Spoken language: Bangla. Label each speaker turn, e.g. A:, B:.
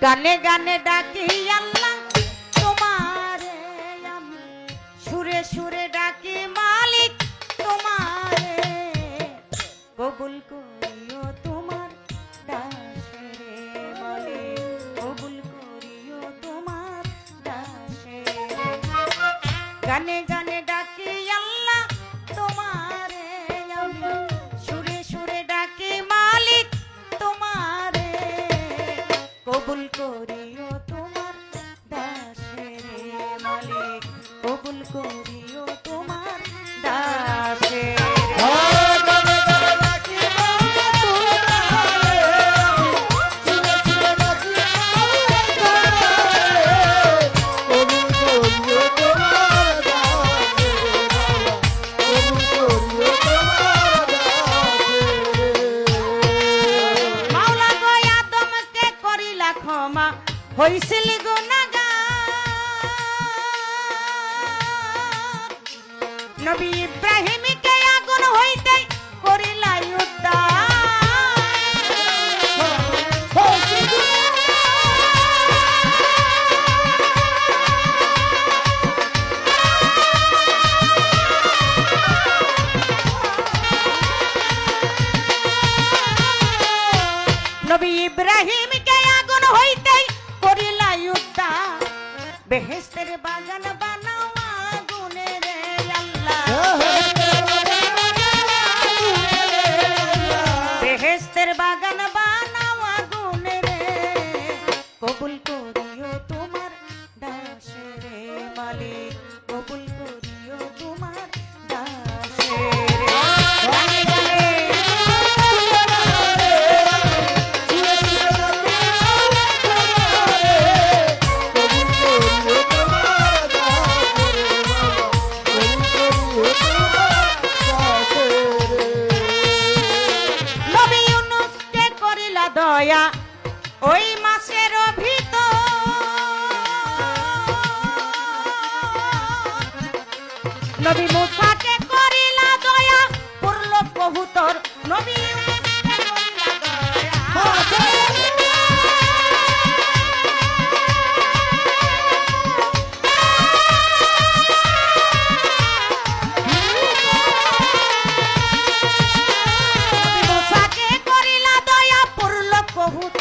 A: গানে গানে ডাকি আল্লাহ তোমারে, আমি সুরে সুরে ডাকি মালিক তোমারে, কবুল করিও তোমার দাসেরে মালিক, কবুল করিও তোমার দাসেরে। গানে গানে ডাকি আল্লাহ তোমারে, আমি সুরে সুরে ডাকি মালিক তোমারে, কবুল করিও তোমার দাসেরে মালিক, কবুল করিও তোমার দাসেরে। হইছিল গুনাহগার, নবী ইব্রাহিমকে আগুন হইতে করিলা উদ্ধার। নবী ইব্রাহিমকে আগুন হইতে বেহেশতের বাগান বানাও আগুনে রে আল্লাহ, বেহেশতের বাগান বানাও আগুনে রে, কবুল করিও তোমার দাসেরে মালিক, কবুল করিও তোমার দাসেরে। দয়া ওই মাসের ভিতর, নবী মুসাকে করিলা দয়া পড়ল কবুতর, নবী মুসাকে করিলা দয়া পড়ল কবুতর,